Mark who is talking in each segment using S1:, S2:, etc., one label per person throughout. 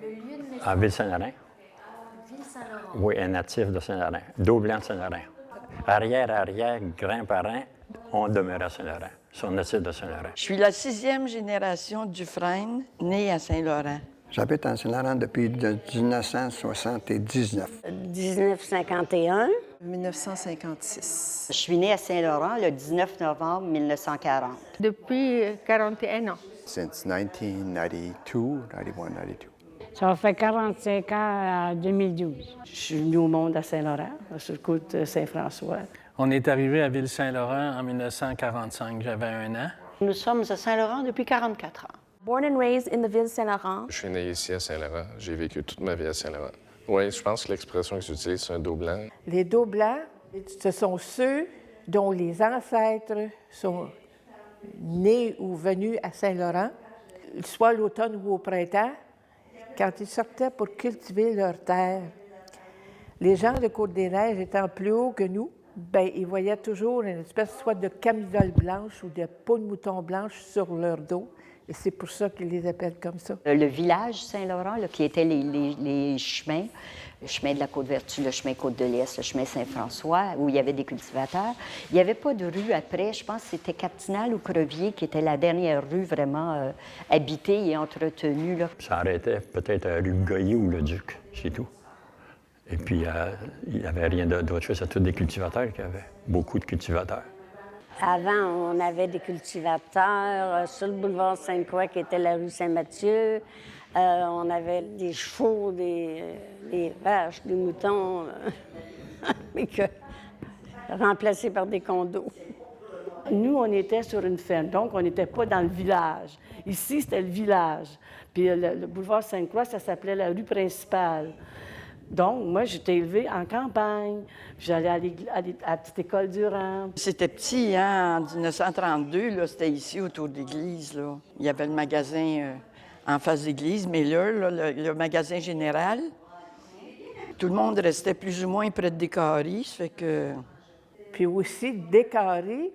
S1: Le lieu de naissance?
S2: En Ville-Saint-Laurent.
S1: Ville-Saint-Laurent.
S2: Oui, un natif de Saint-Laurent. Dos blanc de Saint-Laurent. Arrière, grands-parents ont demeuré à Saint-Laurent. Sont natifs de Saint-Laurent.
S3: Je suis la 6e génération Dufresne, née à Saint-Laurent.
S4: J'habite à Saint-Laurent depuis 1979.
S5: 1951.
S6: 1956.
S7: Je suis née à Saint-Laurent le 19 novembre 1940.
S8: Depuis 41 ans.
S9: Since 1992, 91, 92.
S5: Ça fait 45 ans à 2012.
S6: Je suis venue au monde à Saint-Laurent, sur le côte Saint-François.
S10: On est arrivé à Ville-Saint-Laurent en 1945. J'avais 1 an.
S7: Nous sommes à Saint-Laurent depuis 44 ans.
S1: Born and raised in the Ville-Saint-Laurent.
S11: Je suis né ici à Saint-Laurent. J'ai vécu toute ma vie à Saint-Laurent. Oui, je pense que l'expression que j'utilise, c'est un dos blanc.
S8: Les dos blancs, ce sont ceux dont les ancêtres sont nés ou venus à Saint-Laurent, soit l'automne ou au printemps, quand ils sortaient pour cultiver leur terre. Les gens de Côte-des-Neiges étant plus hauts que nous, bien, ils voyaient toujours une espèce soit de camisole blanche ou de peau de mouton blanche sur leur dos. Et c'est pour ça qu'ils les appellent comme ça.
S7: Le village Saint-Laurent, là, qui était les chemins, le chemin de la Côte-Vertu, le chemin Côte-de-l'Est, le chemin Saint-François, où il y avait des cultivateurs. Il n'y avait pas de rue après. Je pense que c'était Captinal ou Crevier qui était la dernière rue vraiment habitée et entretenue. Là.
S2: Ça arrêtait peut-être à rue Goyer ou le Duc, c'est tout. Et puis, il n'y avait rien d'autre chose. C'était tous des cultivateurs qui avaient. Beaucoup de cultivateurs.
S5: Avant, on avait des cultivateurs sur le boulevard Sainte-Croix, qui était la rue Saint-Mathieu. On avait des chevaux, des vaches, des moutons, mais remplacés par des condos.
S6: Nous, on était sur une ferme, donc on n'était pas dans le village. Ici, c'était le village. Puis le boulevard Sainte-Croix, ça s'appelait la rue principale. Donc, moi, j'étais élevée en campagne. J'allais à la petite école Durand.
S3: C'était petit, hein? En 1932, là, c'était ici, autour de l'église, là. Il y avait le magasin en face de l'église, mais là, le magasin général, tout le monde restait plus ou moins près de Descaries, ça fait que...
S8: Puis aussi, Descaries,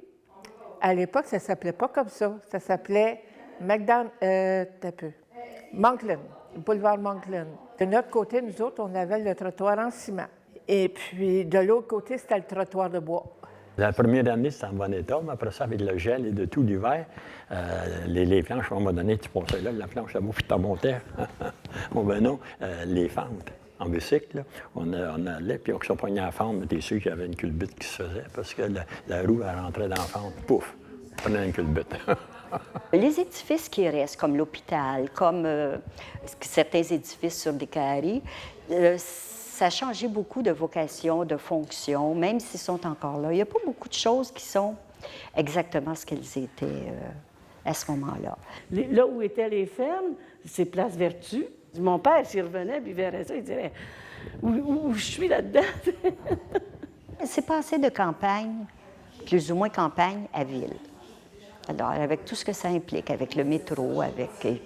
S8: à l'époque, ça ne s'appelait pas comme ça. Ça s'appelait Monkland, boulevard Monkland. De notre côté, nous autres, on avait le trottoir en ciment. Et puis, de l'autre côté, c'était le trottoir de bois.
S2: La première année, c'était en bon état, mais après ça, avec le gel et de tout l'hiver, les planches, à un moment donné, tu passais là, la planche à bout, puis tu remontais. Bon, ben non, les fentes en bicycle, là, on allait, puis on se pognait à la fente, mais t'es sûr qu'il y avait une culbute qui se faisait, parce que la roue, elle rentrait dans la fente, pouf, on prenait une culbute.
S7: Les édifices qui restent, comme l'hôpital, comme certains édifices sur Descaries, ça a changé beaucoup de vocation, de fonction, même s'ils sont encore là. Il n'y a pas beaucoup de choses qui sont exactement ce qu'elles étaient à ce moment-là.
S6: Là où étaient les fermes, c'est Place Vertu. Mon père, s'il revenait, puis il verrait ça, il dirait « Où je suis là-dedans? »
S7: C'est passé de campagne, plus ou moins campagne, à ville. Alors, avec tout ce que ça implique, avec le métro, avec,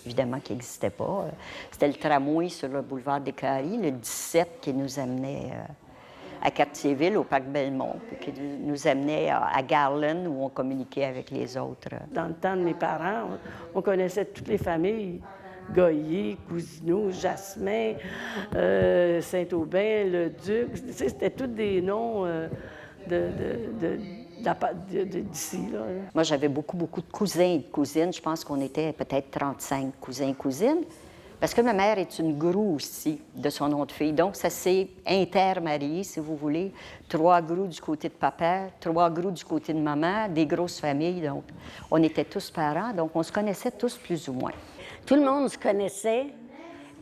S7: évidemment, qui n'existait pas. C'était le tramway sur le boulevard Descaries, le 17, qui nous amenait à Cartierville, au parc Belmont, puis qui nous amenait à Garland, où on communiquait avec les autres.
S6: Dans le temps de mes parents, on connaissait toutes les familles. Goyer, Cousineau, Jasmin, Saint-Aubin, le Duc. C'était tous des noms d'ici.
S7: Moi, j'avais beaucoup de cousins et de cousines. Je pense qu'on était peut-être 35 cousins et cousines. Parce que ma mère est une Groux aussi, de son nom de fille. Donc, ça s'est intermarié, si vous voulez. 3 Groux du côté de papa, 3 Groux du côté de maman, des grosses familles. Donc, on était tous parents, donc on se connaissait tous plus ou moins.
S5: Tout le monde se connaissait.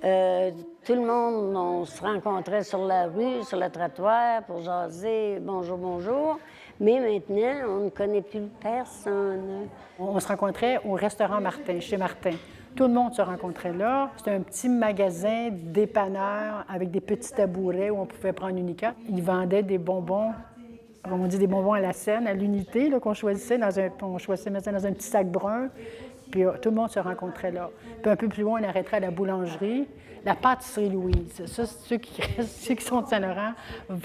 S5: Tout le monde, on se rencontrait sur la rue, sur le trottoir pour jaser « bonjour, bonjour ». Mais maintenant, on ne connaît plus personne.
S12: On se rencontrait au restaurant Martin, chez Martin. Tout le monde se rencontrait là. C'était un petit magasin dépanneur avec des petits tabourets où on pouvait prendre une unique. Ils vendaient des bonbons, comme on dit, des bonbons à la Seine, à l'unité, qu'on choisissait on choisissait dans un petit sac brun. Puis tout le monde se rencontrait là. Puis un peu plus loin, on arrêterait à la boulangerie, la pâtisserie Louise. Ça, ceux qui sont de Saint-Laurent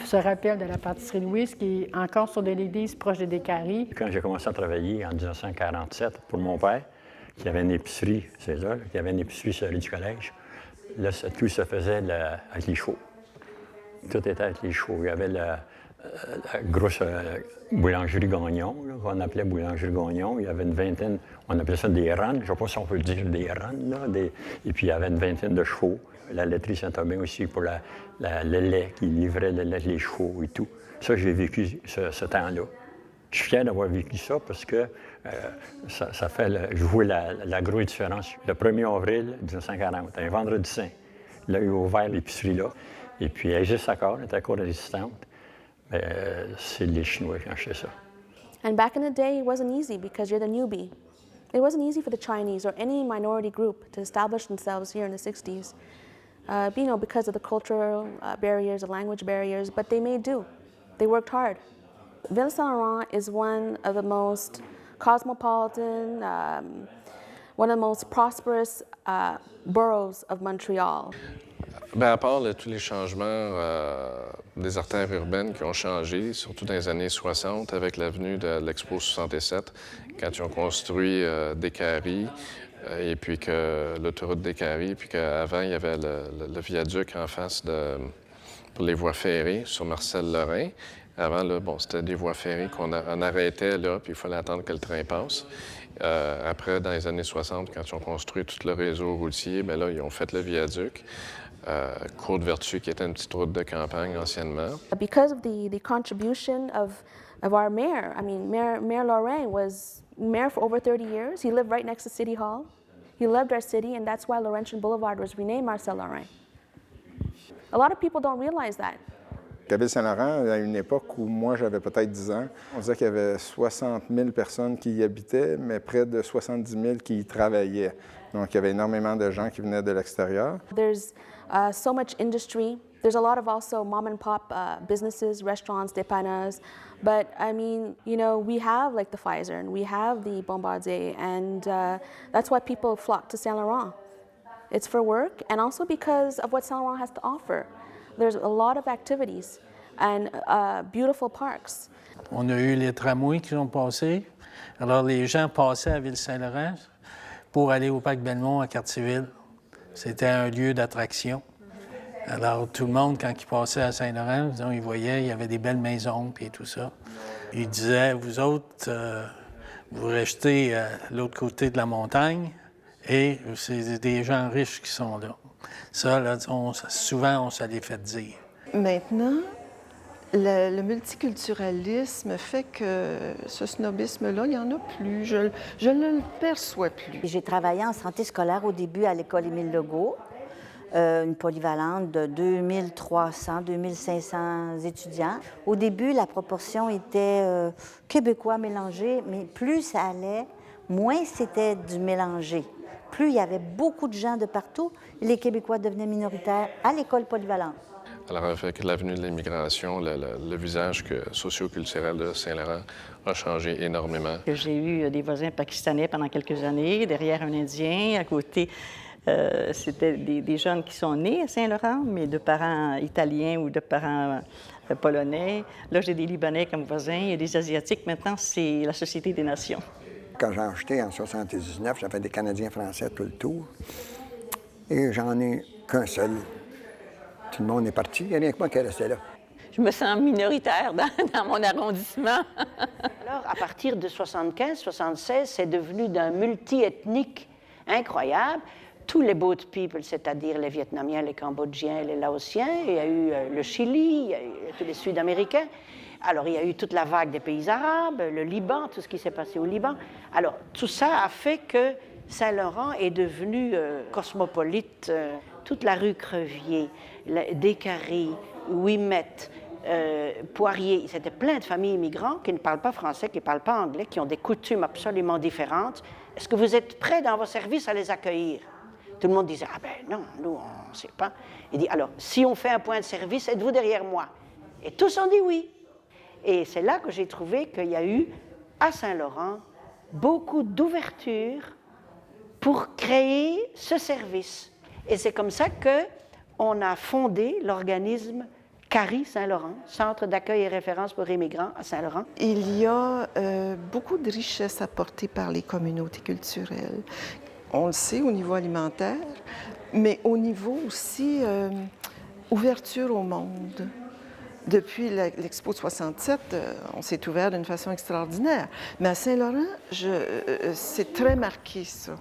S12: se rappellent de la pâtisserie Louise, qui est encore sur de l'église proche de Descaries.
S2: Quand j'ai commencé à travailler en 1947 pour mon père, qui avait une épicerie, c'est ça, qui avait une épicerie sur la rue du Collège, là, tout se faisait avec les chevaux. Tout était avec les chevaux. Il y avait la grosse boulangerie Gagnon, qu'on appelait boulangerie Gagnon. Il y avait une vingtaine, on appelait ça des rannes, je ne sais pas si on peut dire des rannes, là, et puis il y avait une vingtaine de chevaux. La laiterie Saint-Aubin aussi pour le lait, qui livrait le lait, les chevaux et tout. Ça, j'ai vécu ce temps-là. Je suis fier d'avoir vécu ça parce que ça fait jouer la grosse différence. Le 1er avril 1940, un vendredi saint, là, il a ouvert l'épicerie là. Et puis, elle existe encore, elle est encore résistante. Mais c'est les Chinois qui ont acheté ça.
S1: And back in the day, it wasn't easy because you're the newbie. It wasn't easy for the Chinese or any minority group to establish themselves here in the 60s. Because of the cultural barriers, the language barriers, but they made do. They worked hard. Ville-Saint-Laurent is one of the most cosmopolitan, one of the most prosperous boroughs of Montreal.
S11: Bien, à part tous les changements des artères urbaines qui ont changé, surtout dans les années 60, avec l'avenue de l'Expo 67, quand ils ont construit Décarie, et puis que l'autoroute Décarie, puis qu'avant, il y avait le viaduc en face pour les voies ferrées sur Marcel-Lorrain. Avant, là, c'était des voies ferrées qu'on arrêtait là, puis il fallait attendre que le train passe. Après, dans les années 60, quand ils ont construit tout le réseau routier, bien là, ils ont fait le viaduc. Côte-Vertu, qui était une petite route de campagne anciennement.
S1: Because of the contribution of our mayor, I mean, Mayor Lorrain was mayor for over 30 years. He lived right next to City Hall. He loved our city, and that's why Laurentian Boulevard was renamed Marcel Lorrain. A lot of people don't realize that.
S9: À Ville-Saint-Laurent, à une époque où moi j'avais peut-être 10 ans, on disait qu'il y avait 60 000 personnes qui y habitaient, mais près de 70 000 qui y travaillaient. Donc il y avait énormément de gens qui venaient de l'extérieur.
S1: There's so much industry. There's a lot of also mom and pop businesses, restaurants, dépaneuses. But I mean, we have like the Pfizer and we have the Bombardier, and that's why people flock to Saint Laurent. It's for work and also because of what Saint Laurent has to offer. There's a lot of activities and beautiful parks.
S10: On a eu les tramways qui sont passés. Alors, les gens passaient à Ville-Saint-Laurent pour aller au parc Belmont à Cartierville. C'était un lieu d'attraction. Alors, tout le monde, quand il passait à Saint-Laurent, il voyait, il y avait des belles maisons et tout ça. Il disait, vous autres, vous restez à l'autre côté de la montagne et c'est des gens riches qui sont là. Ça, là, souvent, on se l'est fait dire.
S13: Maintenant, le multiculturalisme fait que ce snobisme-là, il n'y en a plus. Je ne le perçois plus.
S5: J'ai travaillé en santé scolaire au début à l'école Émile Legault, une polyvalente de 2300, 2500 étudiants. Au début, la proportion était québécois mélangé, mais plus ça allait, moins c'était du mélangé. Plus il y avait beaucoup de gens de partout, les Québécois devenaient minoritaires à l'école polyvalente.
S11: Alors, avec l'avenue de l'immigration, le visage socio-culturel de Saint-Laurent a changé énormément.
S3: J'ai eu des voisins pakistanais pendant quelques années, derrière un Indien, à côté. C'était des jeunes qui sont nés à Saint-Laurent, mais de parents italiens ou de parents polonais. Là, j'ai des Libanais comme voisins, il y a des Asiatiques. Maintenant, c'est la Société des Nations.
S4: Quand j'ai acheté en 1979, j'avais des Canadiens français tout le tour. Et j'en ai qu'un seul. Tout le monde est parti. Il n'y a rien que moi qui est resté là.
S14: Je me sens minoritaire dans mon arrondissement.
S15: Alors, à partir de 75-76, c'est devenu d'un multi-ethnique incroyable. Tous les boat people, c'est-à-dire les Vietnamiens, les Cambodgiens, les Laotiens, il y a eu le Chili, il y a eu tous les Sud-Américains. Alors, il y a eu toute la vague des pays arabes, le Liban, tout ce qui s'est passé au Liban. Alors, tout ça a fait que Saint-Laurent est devenu cosmopolite. Toute la rue Crevier, Décarie, Ouimet, Poirier, c'était plein de familles immigrantes qui ne parlent pas français, qui ne parlent pas anglais, qui ont des coutumes absolument différentes. Est-ce que vous êtes prêts dans vos services à les accueillir? Tout le monde disait, ah ben non, nous, on ne sait pas. Il dit, alors, si on fait un point de service, êtes-vous derrière moi? Et tous ont dit oui. Et c'est là que j'ai trouvé qu'il y a eu, à Saint-Laurent, beaucoup d'ouverture pour créer ce service. Et c'est comme ça qu'on a fondé l'organisme CARI Saint-Laurent, Centre d'accueil et référence pour immigrants à Saint-Laurent.
S13: Il y a beaucoup de richesses apportées par les communautés culturelles. On le sait au niveau alimentaire, Mais au niveau aussi ouverture au monde. Depuis l'Expo de 67, on s'est ouvert d'une façon extraordinaire. Mais à Saint-Laurent, c'est très marqué, ça.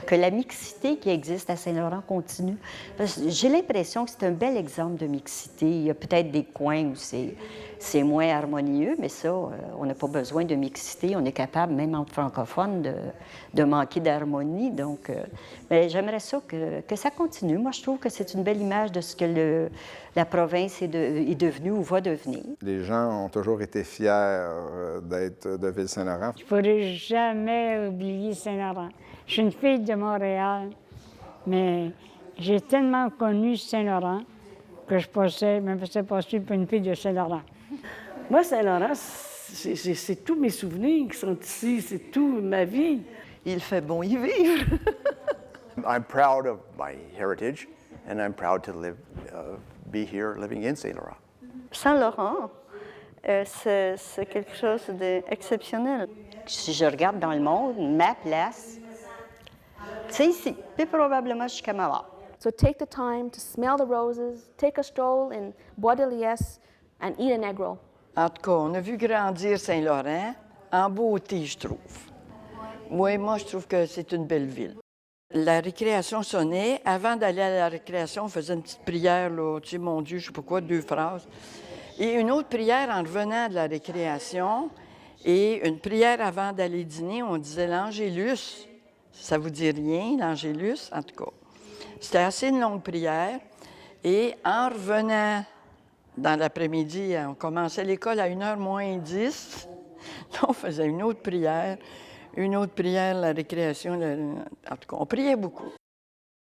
S7: Que la mixité qui existe à Saint-Laurent continue. Parce que j'ai l'impression que c'est un bel exemple de mixité. Il y a peut-être des coins où c'est moins harmonieux, mais ça, on n'a pas besoin de mixité. On est capable, même entre francophones, de manquer d'harmonie. Donc, mais j'aimerais ça que ça continue. Moi, je trouve que c'est une belle image de ce que la province est devenue ou va devenir.
S9: Les gens ont toujours été fiers d'être de Ville-Saint-Laurent.
S16: Je ne pourrai jamais oublier Saint-Laurent. Je suis une fille de Montréal, mais j'ai tellement connu Saint-Laurent que je me faisais passer pour une fille de Saint-Laurent.
S6: Moi, Saint-Laurent, c'est tous mes souvenirs qui sont ici, c'est toute ma vie.
S13: Il fait bon y vivre.
S17: I'm proud of my heritage, and I'm proud to be here living in Saint-Laurent.
S18: Saint-Laurent, c'est quelque chose d'exceptionnel.
S7: Si je regarde dans le monde, ma place, c'est ici, puis probablement jusqu'à ma mort.
S1: So take the time to smell the roses, take a stroll in Bois de Liesse, and eat an egg roll.
S3: En tout cas, on a vu grandir Saint-Laurent en beauté, je trouve. Oui, moi, je trouve que c'est une belle ville. La récréation sonnait. Avant d'aller à la récréation, on faisait une petite prière, là, tu sais, mon Dieu, je sais pas quoi, 2 phrases. Et une autre prière en revenant de la récréation. Et une prière avant d'aller dîner, on disait l'Angélus. Ça vous dit rien, l'Angélus, en tout cas. C'était assez une longue prière. Et en revenant dans l'après-midi, on commençait l'école à 1h moins 10. On faisait une autre prière, la récréation. En tout cas, on priait beaucoup.